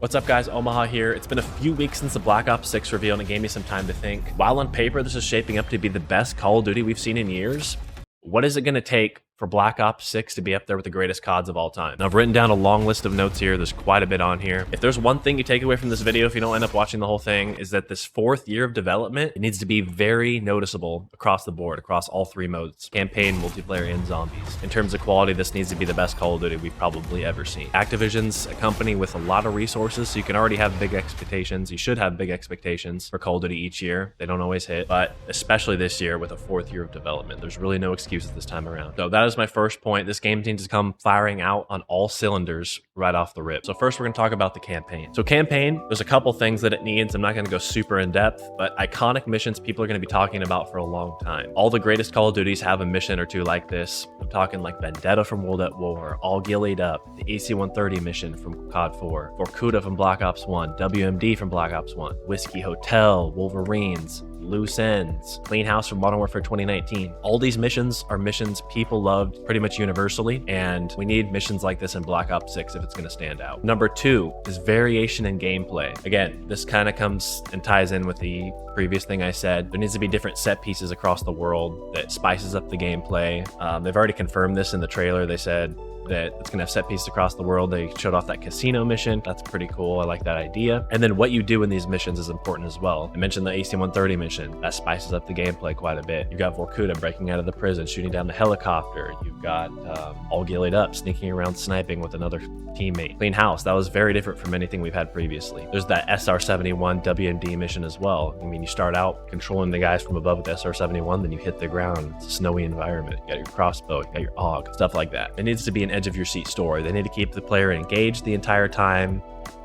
What's up guys, Omaha here. It's been a few weeks since the Black Ops 6 reveal and it gave me some time to think. While on paper this is shaping up to be the best Call of Duty we've seen in years, what is it going to take for Black Ops 6 to be up there with the greatest CODs of all time? Now, I've written down a long list of notes here. There's quite a bit on here. If there's one thing you take away from this video, if you don't end up watching the whole thing, is that this 4th year of development, it needs to be very noticeable across the board, across all 3 modes, campaign, multiplayer, and zombies. In terms of quality, this needs to be the best Call of Duty we've probably ever seen. Activision's a company with a lot of resources, so you can already have big expectations. You should have big expectations for Call of Duty each year. They don't always hit, but especially this year with a 4th year of development, there's really no excuses this time around. So that is my first point. This game needs to come firing out on all cylinders right off the rip. So first we're going to talk about the campaign. So campaign, there's a couple things that it needs. I'm not going to go super in depth, but iconic missions people are going to be talking about for a long time. All the greatest Call of Duties have a mission or two like this. I'm talking like Vendetta from World at War, All Gillied Up, the AC-130 mission from COD 4, Vorkuta from Black Ops 1, WMD from Black Ops 1, Whiskey Hotel, Wolverines, Loose Ends, Clean House from Modern Warfare 2019. All these missions are missions people loved pretty much universally, and we need missions like this in Black Ops 6 if it's going to stand out. Number 2 is variation in gameplay. Again, this kind of comes and ties in with the previous thing I said. There needs to be different set pieces across the world that spices up the gameplay. They've already confirmed this in the trailer. They said that it's gonna have set pieces across the world. They showed off that casino mission. That's pretty cool. I like that idea. And then what you do in these missions is important as well. I mentioned the AC-130 mission. That spices up the gameplay quite a bit. You've got Vorkuta breaking out of the prison, shooting down the helicopter. You've got All Gillied Up, sneaking around sniping with another teammate. Clean House, that was very different from anything we've had previously. There's that SR-71 WMD mission as well. I mean, you start out controlling the guys from above with SR-71, then you hit the ground. It's a snowy environment. You got your crossbow, you got your AUG, stuff like that. It needs to be an edge of your seat story. They need to keep the player engaged the entire time.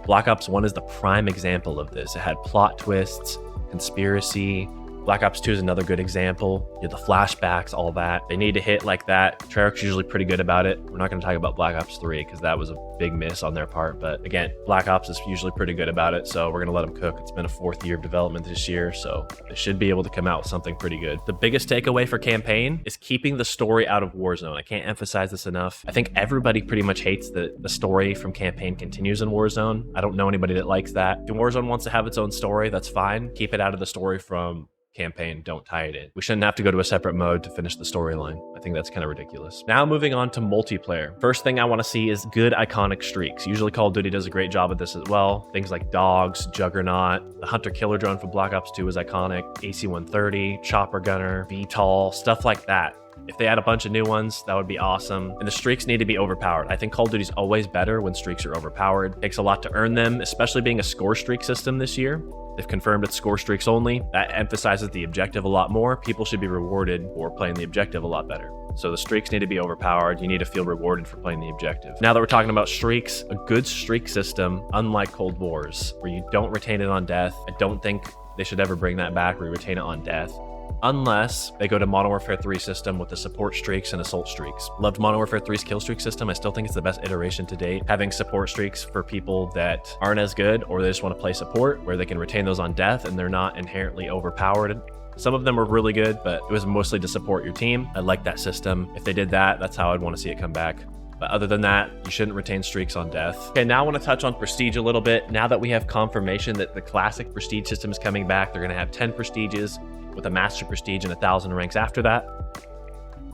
Black Ops 1 is the prime example of this. It had plot twists, conspiracy. Black Ops 2 is another good example. You have the flashbacks, all that. They need to hit like that. Treyarch's usually pretty good about it. We're not going to talk about Black Ops 3 because that was a big miss on their part. But again, Black Ops is usually pretty good about it, so we're going to let them cook. It's been a 4th year of development this year, so they should be able to come out with something pretty good. The biggest takeaway for campaign is keeping the story out of Warzone. I can't emphasize this enough. I think everybody pretty much hates that the story from campaign continues in Warzone. I don't know anybody that likes that. If Warzone wants to have its own story, that's fine. Keep it out of the story from campaign, don't tie it in. We shouldn't have to go to a separate mode to finish the storyline. I think that's kind of ridiculous. Now moving on to multiplayer. First thing I want to see is good iconic streaks. Usually Call of Duty does a great job at this as well. Things like Dogs, Juggernaut, the Hunter Killer Drone from Black Ops 2 is iconic, AC-130, Chopper Gunner, VTOL, stuff like that. If they add a bunch of new ones, that would be awesome. And the streaks need to be overpowered. I think Call of Duty's always better when streaks are overpowered. It takes a lot to earn them, especially being a score streak system this year. They've confirmed it's score streaks only. That emphasizes the objective a lot more. People should be rewarded for playing the objective a lot better. So the streaks need to be overpowered. You need to feel rewarded for playing the objective. Now that we're talking about streaks, a good streak system, unlike Cold Wars, where you don't retain it on death, I don't think they should ever bring that back where you retain it on death. Unless they go to Modern Warfare 3 system with the support streaks and assault streaks. Loved Modern Warfare 3's kill streak system. I still think it's the best iteration to date. Having support streaks for people that aren't as good or they just want to play support, where they can retain those on death and they're not inherently overpowered. Some of them were really good, but it was mostly to support your team. I like that system. If they did that, that's how I'd want to see it come back. But other than that, you shouldn't retain streaks on death. Okay, now I want to touch on Prestige a little bit. Now that we have confirmation that the classic Prestige system is coming back, they're going to have 10 Prestiges with a Master Prestige and 1,000 ranks after that.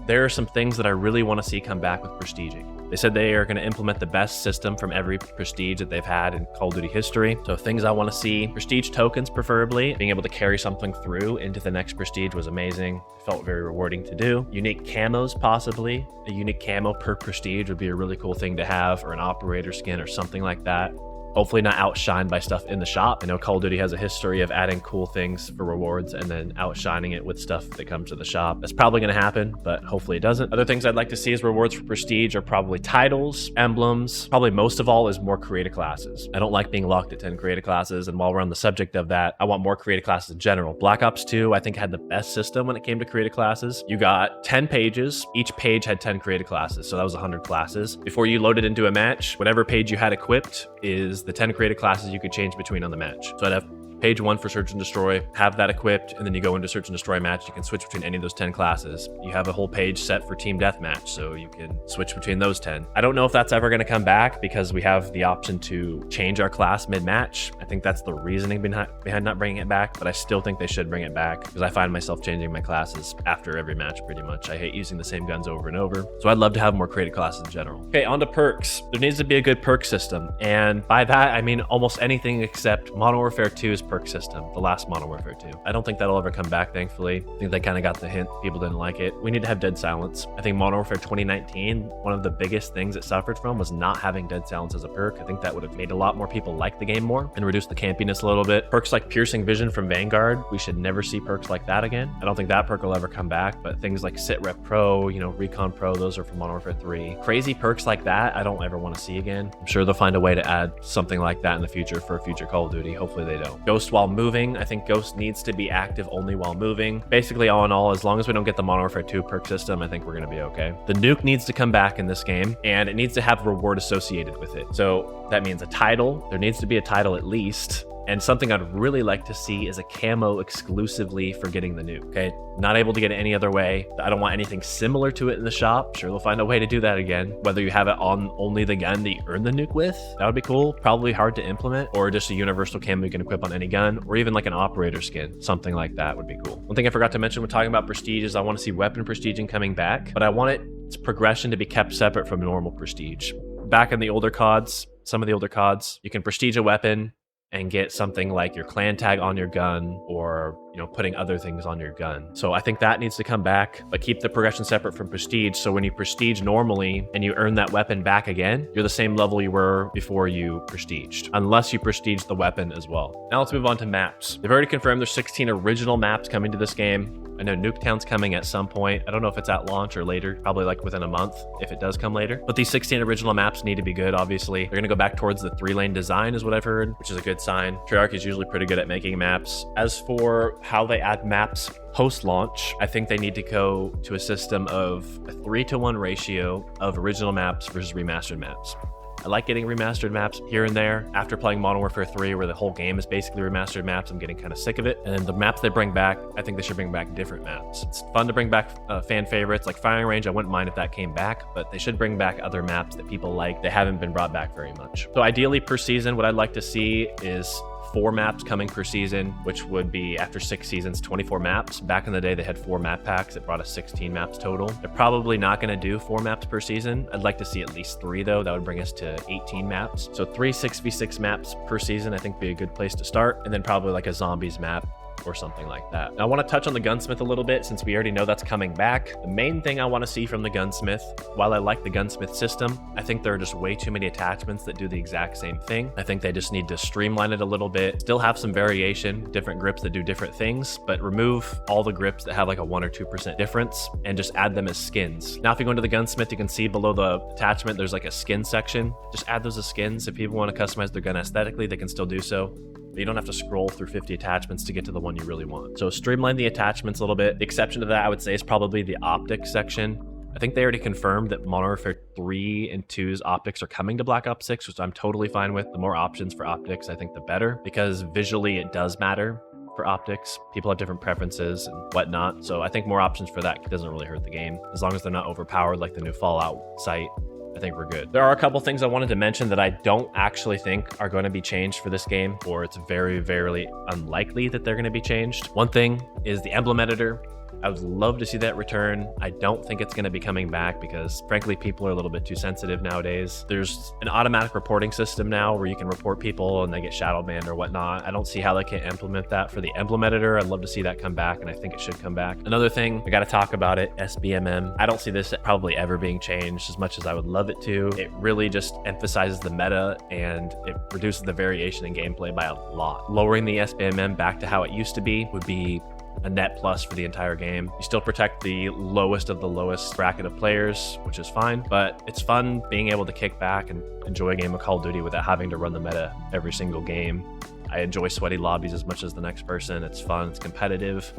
There are some things that I really want to see come back with Prestiging. They said they are going to implement the best system from every Prestige that they've had in Call of Duty history. So things I want to see, Prestige tokens preferably. Being able to carry something through into the next Prestige was amazing. It felt very rewarding to do. Unique camos possibly. A unique camo per Prestige would be a really cool thing to have, or an operator skin or something like that. Hopefully not outshined by stuff in the shop. I know Call of Duty has a history of adding cool things for rewards and then outshining it with stuff that comes to the shop. That's probably going to happen, but hopefully it doesn't. Other things I'd like to see as rewards for Prestige are probably titles, emblems. Probably most of all is more creative classes. I don't like being locked at 10 creative classes, and while we're on the subject of that, I want more creative classes in general. Black Ops 2, I think, had the best system when it came to creative classes. You got 10 pages. Each page had 10 creative classes, so that was 100 classes. Before you loaded into a match, whatever page you had equipped is the 10 creative classes you could change between on the match. So I'd have page 1 for Search and Destroy, have that equipped, and then you go into Search and Destroy match. You can switch between any of those 10 classes. You have a whole page set for Team Deathmatch, so you can switch between those 10. I don't know if that's ever going to come back because we have the option to change our class mid-match. I think that's the reasoning behind not bringing it back, but I still think they should bring it back because I find myself changing my classes after every match pretty much. I hate using the same guns over and over, so I'd love to have more creative classes in general. Okay, on to perks. There needs to be a good perk system, and by that I mean almost anything except Modern Warfare 2's perk system, the last Modern Warfare 2. I don't think that'll ever come back, thankfully. I think they kind of got the hint. People didn't like it. We need to have dead silence. I think Modern Warfare 2019, one of the biggest things it suffered from was not having dead silence as a perk. I think that would have made a lot more people like the game more and reduced the campiness a little bit. Perks like piercing vision from Vanguard, we should never see perks like that again. I don't think that perk will ever come back, but things like Sit Rep Pro, you know, Recon Pro, those are from Modern Warfare 3. Crazy perks like that, I don't ever want to see again. I'm sure they'll find a way to add something like that in the future for a future Call of Duty. Hopefully they don't. Ghost while moving, I think Ghost needs to be active only while moving. Basically, all in all, as long as we don't get the Modern Warfare 2 perk system, I think we're going to be okay. The nuke needs to come back in this game, and it needs to have reward associated with it. So that means a title. There needs to be a title at least. And something I'd really like to see is a camo exclusively for getting the nuke. Okay, not able to get it any other way. I don't want anything similar to it in the shop. Sure, they'll find a way to do that again. Whether you have it on only the gun that you earn the nuke with, that would be cool. Probably hard to implement, or just a universal camo you can equip on any gun, or even like an operator skin. Something like that would be cool. One thing I forgot to mention when talking about prestige is I want to see weapon prestiging coming back, but I want its progression to be kept separate from normal prestige. Back in the older CODs, some of the older CODs, you can prestige a weapon and get something like your clan tag on your gun, or, you know, putting other things on your gun. So I think that needs to come back, but keep the progression separate from prestige. So when you prestige normally and you earn that weapon back again, you're the same level you were before you prestiged, unless you prestige the weapon as well. Now let's move on to maps. They've already confirmed there's 16 original maps coming to this game. I know Nuketown's coming at some point. I don't know if it's at launch or later, probably like within a month if it does come later. But these 16 original maps need to be good, obviously. They're going to go back towards the 3-lane design is what I've heard, which is a good sign. Treyarch is usually pretty good at making maps. As for how they add maps post-launch, I think they need to go to a system of a 3-to-1 ratio of original maps versus remastered maps. I like getting remastered maps here and there. After playing Modern Warfare 3, where the whole game is basically remastered maps, I'm getting kind of sick of it. And then the maps they bring back, I think they should bring back different maps. It's fun to bring back fan favorites like Firing Range. I wouldn't mind if that came back, but they should bring back other maps that people like. They haven't been brought back very much. So ideally per season, what I'd like to see is 4 maps coming per season, which would be after 6 seasons, 24 maps. Back in the day, they had 4 map packs. It brought us 16 maps total. They're probably not going to do 4 maps per season. I'd like to see at least 3 though. That would bring us to 18 maps. So 3 6v6 maps per season, I think would be a good place to start. And then probably like a zombies map or something like that. Now, I want to touch on the gunsmith a little bit since we already know that's coming back. The main thing I want to see from the gunsmith, while I like the gunsmith system, I think there are just way too many attachments that do the exact same thing. I think they just need to streamline it a little bit, still have some variation, different grips that do different things, but remove all the grips that have like a 1 or 2% difference and just add them as skins. Now, if you go into the gunsmith, you can see below the attachment, there's like a skin section. Just add those as skins. If people want to customize their gun aesthetically, they can still do so. But you don't have to scroll through 50 attachments to get to the one you really want. So streamline the attachments a little bit. The exception to that, I would say, is probably the optics section. I think they already confirmed that Modern Warfare 3 and 2's optics are coming to Black Ops 6, which I'm totally fine with. The more options for optics, I think the better, because visually it does matter for optics. People have different preferences and whatnot. So I think more options for that doesn't really hurt the game, as long as they're not overpowered like the new Fallout site. I think we're good. There are a couple things I wanted to mention that I don't actually think are going to be changed for this game, or it's very, very unlikely that they're going to be changed. One thing is the emblem editor. I would love to see that return. I don't think it's going to be coming back because, frankly, people are a little bit too sensitive nowadays. There's an automatic reporting system now where you can report people and they get shadow banned or whatnot. I don't see how they can implement that for the emblem editor. I'd love to see that come back, and I think it should come back. Another thing, I got to talk about it, SBMM. I don't see this probably ever being changed as much as I would love it to. It really just emphasizes the meta and it reduces the variation in gameplay by a lot. Lowering the SBMM back to how it used to be would be a net plus for the entire game. You still protect the lowest of the lowest bracket of players, which is fine, but it's fun being able to kick back and enjoy a game of Call of Duty without having to run the meta every single game. I enjoy sweaty lobbies as much as the next person. It's fun, it's competitive,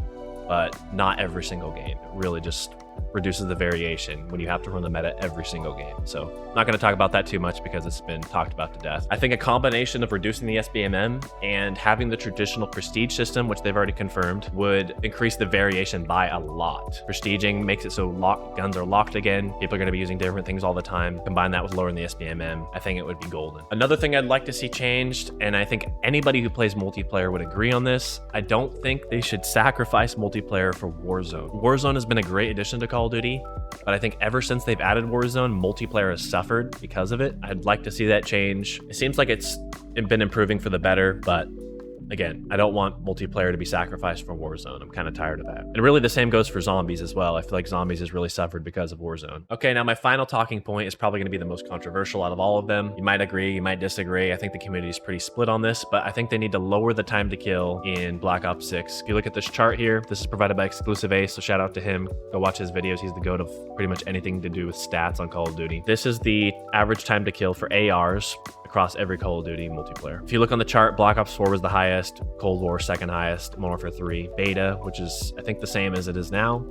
but not every single game. It really just reduces the variation when you have to run the meta every single game. So I'm not going to talk about that too much because it's been talked about to death. I think a combination of reducing the SBMM and having the traditional prestige system, which they've already confirmed, would increase the variation by a lot. Prestiging makes it so guns are locked again. People are going to be using different things all the time. Combine that with lowering the SBMM, I think it would be golden. Another thing I'd like to see changed, and I think anybody who plays multiplayer would agree on this, I don't think they should sacrifice multiplayer for Warzone. Warzone has been a great addition to Call of Duty, but I think ever since they've added Warzone, multiplayer has suffered because of it. I'd like to see that change. It seems like it's been improving for the better, but again, I don't want multiplayer to be sacrificed for Warzone. I'm kind of tired of that. And really the same goes for zombies as well. I feel like zombies has really suffered because of Warzone. Okay, now my final talking point is probably going to be the most controversial out of all of them. You might agree, you might disagree. I think the community is pretty split on this, but I think they need to lower the time to kill in Black Ops 6. If you look at this chart here, this is provided by Exclusive Ace, so shout out to him. Go watch his videos. He's the goat of pretty much anything to do with stats on Call of Duty. This is the average time to kill for ARs across every Call of Duty multiplayer. If you look on the chart, Black Ops 4 was the highest, Cold War second highest, Modern Warfare 3, Beta, which is I think the same as it is now,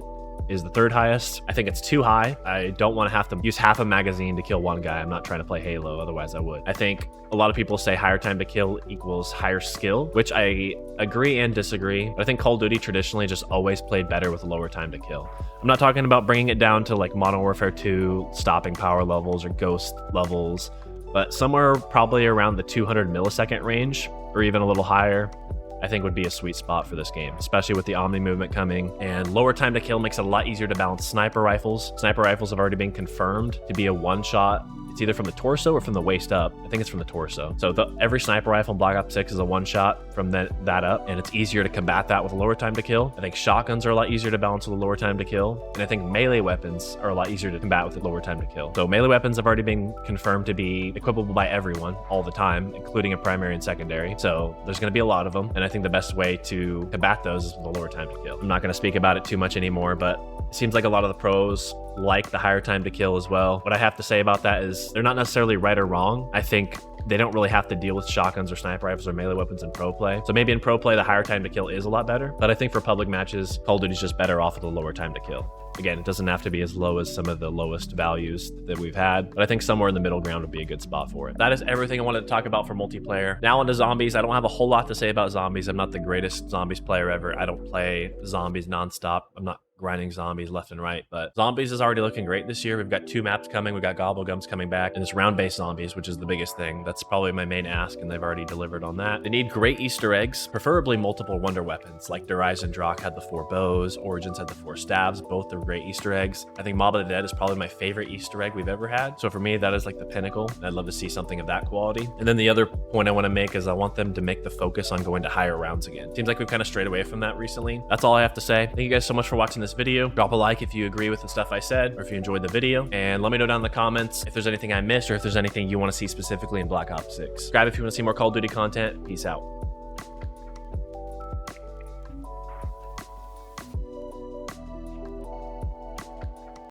is the third highest. I think it's too high. I don't want to have to use half a magazine to kill one guy. I'm not trying to play Halo, otherwise I would. I think a lot of people say higher time to kill equals higher skill, which I agree and disagree. But I think Call of Duty traditionally just always played better with a lower time to kill. I'm not talking about bringing it down to like Modern Warfare 2, stopping power levels or ghost levels, but somewhere probably around the 200 millisecond range or even a little higher, I think would be a sweet spot for this game, especially with the Omni movement coming. And lower time to kill makes it a lot easier to balance sniper rifles. Sniper rifles have already been confirmed to be a one-shot. It's either from the torso or from the waist up. I think it's from the torso. So every sniper rifle in Black Ops 6 is a one-shot from that up, and it's easier to combat that with a lower time to kill. I think shotguns are a lot easier to balance with a lower time to kill, and I think melee weapons are a lot easier to combat with a lower time to kill. So melee weapons have already been confirmed to be equipable by everyone all the time, including a primary and secondary. So there's going to be a lot of them, and I think the best way to combat those is with a lower time to kill. I'm not going to speak about it too much anymore, but it seems like a lot of the pros like the higher time to kill as well. What I have to say about that is they're not necessarily right or wrong. I think they don't really have to deal with shotguns or sniper rifles or melee weapons in pro play. So maybe in pro play, the higher time to kill is a lot better. But I think for public matches, Call of Duty is just better off with a lower time to kill. Again, it doesn't have to be as low as some of the lowest values that we've had, but I think somewhere in the middle ground would be a good spot for it. That is everything I wanted to talk about for multiplayer. Now onto zombies. I don't have a whole lot to say about zombies. I'm not the greatest zombies player ever. I don't play zombies nonstop. I'm not grinding zombies left and right, but zombies is already looking great this year. We've got 2 maps coming. We've got Gobblegums coming back, and it's round-based zombies, which is the biggest thing. That's probably my main ask, and they've already delivered on that. They need great Easter eggs, preferably multiple wonder weapons, like Derize and Drock had the 4 bows, Origins had the 4 stabs. Both are great Easter eggs. I think Mob of the Dead is probably my favorite Easter egg we've ever had. So for me, that is like the pinnacle. I'd love to see something of that quality. And then the other point I want to make is I want them to make the focus on going to higher rounds again. Seems like we've kind of strayed away from that recently. That's all I have to say. Thank you guys so much for watching this video. Drop a like if you agree with the stuff I said, or if you enjoyed the video, and let me know down in the comments if there's anything I missed or if there's anything you want to see specifically in Black Ops 6. Subscribe if you want to see more Call of Duty content. Peace out.